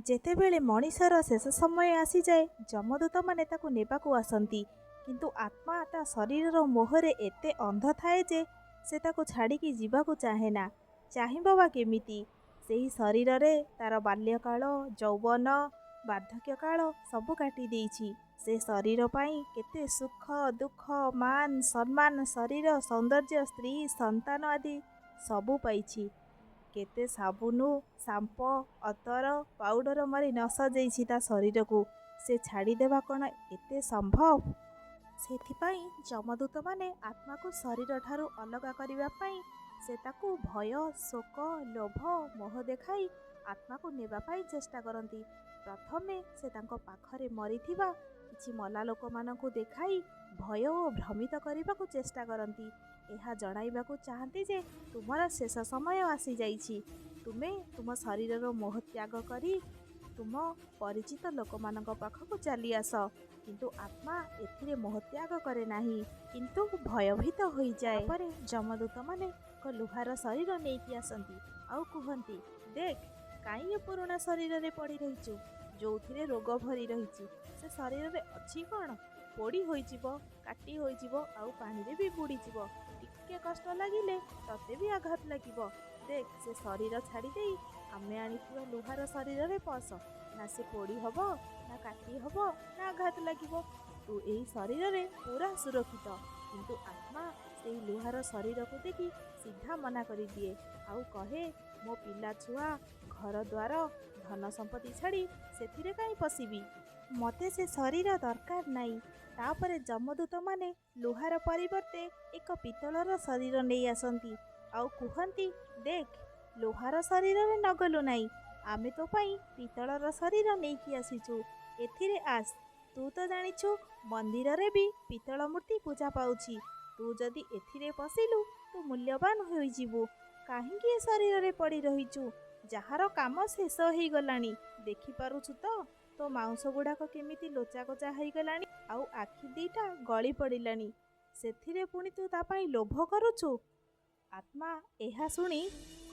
ଯେତେବେଳେ ମଣିଷର ଶେଷ ସମୟ ଆସିଯାଏ, ଯମଦୂତମାନେ ତାକୁ ନେବାକୁ ଆସନ୍ତି। କିନ୍ତୁ ଆତ୍ମା ତା ଶରୀରର ମୋହରେ ଏତେ ଅନ୍ଧ ଥାଏ ଯେ ସେ ତାକୁ ଛାଡ଼ିକି ଯିବାକୁ ଚାହେଁନା। ଚାହିଁବ ବା କେମିତି? ସେହି ଶରୀରରେ ତାର ବାଲ୍ୟକାଳ, ଯୌବନ, ବାର୍ଦ୍ଧକ୍ୟକାଳ ସବୁ କାଟି ଦେଇଛି। ସେ ଶରୀର ପାଇଁ କେତେ ସୁଖ, ଦୁଃଖ, ମାନ, ସମ୍ମାନ, ଶରୀର, ସୌନ୍ଦର୍ଯ୍ୟ, ସ୍ତ୍ରୀ, ସନ୍ତାନ ଆଦି ସବୁ ପାଇଛି। କେତେ ସାବୁନ, ସାମ୍ପୋ, ଅତର, ପାଉଡର ମାରି ନ ସଜେଇଛି ତା ଶରୀରକୁ। ସେ ଛାଡ଼ିଦେବା କ'ଣ ଏତେ ସମ୍ଭବ? ସେଥିପାଇଁ ଯମଦୂତମାନେ ଆତ୍ମାକୁ ଶରୀରଠାରୁ ଅଲଗା କରିବା ପାଇଁ ସେ ତାକୁ ଭୟ, ଶୋକ, ଲୋଭ, ମୋହ ଦେଖାଇ ଆତ୍ମାକୁ ନେବା ପାଇଁ ଚେଷ୍ଟା କରନ୍ତି। ପ୍ରଥମେ ସେ ତାଙ୍କ ପାଖରେ ମରିଥିବା କିଛି ମଲା ଲୋକମାନଙ୍କୁ ଦେଖାଇ ଭୟ ଓ ଭ୍ରମିତ କରିବାକୁ ଚେଷ୍ଟା କରନ୍ତି। ଏହା ଜଣାଇବାକୁ ଚାହାନ୍ତି ଯେ ତୁମର ଶେଷ ସମୟ ଆସିଯାଇଛି। ତୁମେ ତୁମ ଶରୀରର ମୋହ ତ୍ୟାଗ କରି ତୁମ ପରିଚିତ ଲୋକମାନଙ୍କ ପାଖକୁ ଚାଲି ଆସ। କିନ୍ତୁ ଆତ୍ମା ଏଥିରେ ମୋହ ତ୍ୟାଗ କରେ ନାହିଁ, କିନ୍ତୁ ଭୟଭୀତ ହୋଇଯାଏ। ପରେ ଯମଦୂତମାନେ ଏକ ଲୁହାର ଶରୀର ନେଇକି ଆସନ୍ତି ଆଉ କୁହନ୍ତି, ଦେଖ, କାହିଁ ଏ ପୁରୁଣା ଶରୀରରେ ପଡ଼ି ରହିଛୁ, ଯେଉଁଥିରେ ରୋଗ ଭରି ରହିଛି। ସେ ଶରୀରରେ ଅଛି କ'ଣ? ପୋଡ଼ି ହୋଇଯିବ, କାଟି ହୋଇଯିବ, ଆଉ ପାଣିରେ ବି ବୁଡ଼ିଯିବ। ଟିକେ କଷ୍ଟ ଲାଗିଲେ ତତେ ବି ଆଘାତ ଲାଗିବ। ଦେଖ, ସେ ଶରୀର ଛାଡ଼ି ଦେଇ ଆମେ ଆଣିଥିବା ଲୁହାର ଶରୀରରେ ପଶ। ନା ସେ ପୋଡ଼ି ହବ, ନା କାଟି ହବ, ନା ଆଘାତ ଲାଗିବ। ତୁ ଏହି ଶରୀରରେ ପୁରା ସୁରକ୍ଷିତ। କିନ୍ତୁ ଆତ୍ମା ସେହି ଲୁହାର ଶରୀରକୁ ଦେଖି ସିଧା ମନା କରିଦିଏ ଆଉ କହେ, ମୋ ପିଲା ଛୁଆ, ଘରଦ୍ୱାର, ଧନ ସମ୍ପତ୍ତି ଛାଡ଼ି ସେଥିରେ କାହିଁ ପଶିବି? ମୋତେ ସେ ଶରୀର ଦରକାର ନାହିଁ। ତାପରେ ଯମଦୂତମାନେ ଲୁହାର ପରିବର୍ତ୍ତେ ଏକ ପିତ୍ତଳର ଶରୀର ନେଇ ଆସନ୍ତି ଆଉ କୁହନ୍ତି, ଦେଖ, ଲୁହାର ଶରୀରରେ ନ ଗଲୁ ନାହିଁ, ଆମେ ତୋ ପାଇଁ ପିତ୍ତଳର ଶରୀର ନେଇକି ଆସିଛୁ। ଏଥିରେ ଆସ। ତୁ ତ ଜାଣିଛୁ ମନ୍ଦିରରେ ବି ପିତ୍ତଳ ମୂର୍ତ୍ତି ପୂଜା ପାଉଛି। ତୁ ଯଦି ଏଥିରେ ପଶିଲୁ ତୁ ମୂଲ୍ୟବାନ ହୋଇଯିବୁ। କାହିଁକି ଏ ଶରୀରରେ ପଡ଼ି ରହିଛୁ, ଯାହାର କାମ ଶେଷ ହେଇଗଲାଣି? ଦେଖିପାରୁଛୁ ତ ତୋ ମାଉଁସ ଗୁଡ଼ାକ କେମିତି ଲୋଚା କୋଚା ହେଇଗଲାଣି, ଆଉ ଆଖି ଦିଟା ଗଳି ପଡ଼ିଲାଣି। ସେଥିରେ ପୁଣି ତୁ ତା ପାଇଁ ଲୋଭ କରୁଛୁ? ଆତ୍ମା ଏହା ଶୁଣି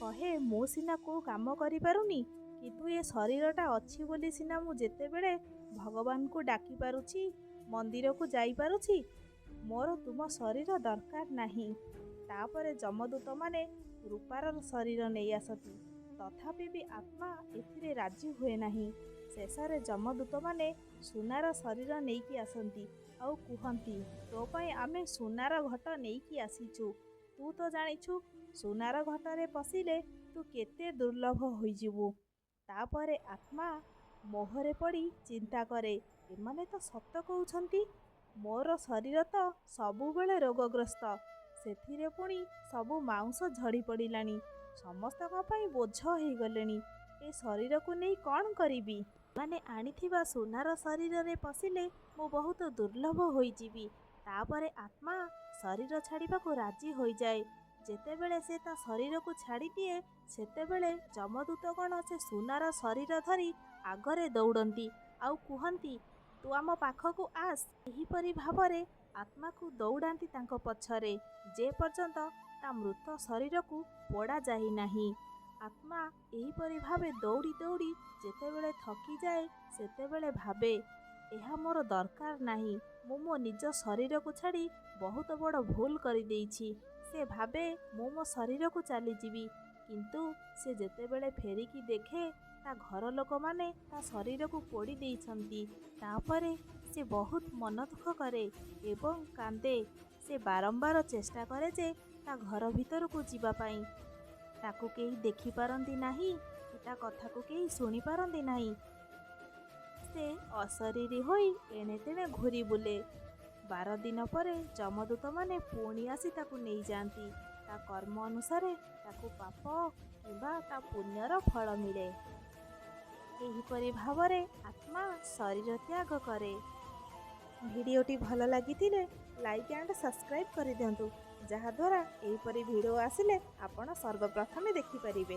କହେ, ମୁଁ ସିନା କୋଉ କାମ କରିପାରୁନି, କିନ୍ତୁ ଏ ଶରୀରଟା ଅଛି ବୋଲି ସିନା ମୁଁ ଯେତେବେଳେ ଭଗବାନଙ୍କୁ ଡାକି ପାରୁଛି, ମନ୍ଦିରକୁ ଯାଇପାରୁଛି। ମୋର ତୁମ ଶରୀର ଦରକାର ନାହିଁ। ତାପରେ ଯମଦୂତମାନେ ରୂପାର ଶରୀର ନେଇ ଆସନ୍ତି। ତଥାପି ବି ଆତ୍ମା ଏଥିରେ ରାଜି ହୁଏ ନାହିଁ। ଶେଷରେ ଯମଦୂତମାନେ ସୁନାର ଶରୀର ନେଇକି ଆସନ୍ତି ଆଉ କୁହନ୍ତି, ତୋ ପାଇଁ ଆମେ ସୁନାର ଘଟ ନେଇକି ଆସିଛୁ। ତୁ ତ ଜାଣିଛୁ ସୁନାର ଘଟରେ ପଶିଲେ ତୁ କେତେ ଦୁର୍ଲଭ ହୋଇଯିବୁ। ତାପରେ ଆତ୍ମା ମୋହରେ ପଡ଼ି ଚିନ୍ତା କରେ, ଏମାନେ ତ ସତ କହୁଛନ୍ତି। ମୋର ଶରୀର ତ ସବୁବେଳେ ରୋଗଗ୍ରସ୍ତ। ସେଥିରେ ପୁଣି ସବୁ ମାଉଁସ ଝଡ଼ି ପଡ଼ିଲାଣି। ସମସ୍ତଙ୍କ ପାଇଁ ବୋଝ ହେଇଗଲେଣି। ଏ ଶରୀରକୁ ନେଇ କ'ଣ କରିବି? ମାନେ ଆଣିଥିବା ସୁନାର ଶରୀରରେ ପଶିଲେ ମୁଁ ବହୁତ ଦୁର୍ଲଭ ହୋଇଯିବି। ତାପରେ ଆତ୍ମା ଶରୀର ଛାଡ଼ିବାକୁ ରାଜି ହୋଇଯାଏ। ଯେତେବେଳେ ସେ ତା ଶରୀରକୁ ଛାଡ଼ିଦିଏ, ସେତେବେଳେ ଯମଦୂତଗଣ ସେ ସୁନାର ଶରୀର ଧରି ଆଗରେ ଦୌଡ଼ନ୍ତି ଆଉ କୁହନ୍ତି, ତୁ ଆମ ପାଖକୁ ଆସ। ଏହିପରି ଭାବରେ ଆତ୍ମାକୁ ଦୌଡ଼ାନ୍ତି ତାଙ୍କ ପଛରେ, ଯେ ପର୍ଯ୍ୟନ୍ତ ତା ମୃତ ଶରୀରକୁ ପୋଡ଼ା ଯାଇନାହିଁ। ଆତ୍ମା ଏହିପରି ଭାବେ ଦୌଡ଼ି ଦୌଡ଼ି ଯେତେବେଳେ ଥକିଯାଏ, ସେତେବେଳେ ଭାବେ, ଏହା ମୋର ଦରକାର ନାହିଁ। ମୁଁ ମୋ ନିଜ ଶରୀରକୁ ଛାଡ଼ି ବହୁତ ବଡ଼ ଭୁଲ କରିଦେଇଛି। ସେ ଭାବେ ମୁଁ ମୋ ଶରୀରକୁ ଚାଲିଯିବି। କିନ୍ତୁ ସେ ଯେତେବେଳେ ଫେରିକି ଦେଖେ, ତା ଘର ଲୋକମାନେ ତା ଶରୀରକୁ ପୋଡ଼ି ଦେଇଛନ୍ତି। ତାପରେ ସେ ବହୁତ ମନ ଦୁଃଖ କରେ ଏବଂ କାନ୍ଦେ। ସେ ବାରମ୍ବାର ଚେଷ୍ଟା କରେ ଯେ ତା ଘର ଭିତରକୁ ଯିବା ପାଇଁ। ତାକୁ କେହି ଦେଖିପାରନ୍ତି ନାହିଁ କି ତା କଥାକୁ କେହି ଶୁଣିପାରନ୍ତି ନାହିଁ। ସେ ଅଶରୀରୀ ହୋଇ ଏଣେ ତେଣେ ଘୂରି ବୁଲେ। 12 ଦିନ ପରେ ଯମଦୂତମାନେ ପୁଣି ଆସି ତାକୁ ନେଇଯାଆନ୍ତି। ତା କର୍ମ ଅନୁସାରେ ତାକୁ ପାପ କିମ୍ବା ତା ପୁଣ୍ୟର ଫଳ ମିଳେ। ଏହିପରି ଭାବରେ ଆତ୍ମା ଶରୀର ତ୍ୟାଗ କରେ। ଭିଡ଼ିଓଟି ଭଲ ଲାଗିଥିଲେ ଲାଇକ୍ ଆଣ୍ଡ ସବସ୍କ୍ରାଇବ୍ କରିଦିଅନ୍ତୁ, ଯାହାଦ୍ୱାରା ଏହିପରି ଭିଡ଼ିଓ ଆସିଲେ ଆପଣ ସର୍ବପ୍ରଥମେ ଦେଖିପାରିବେ।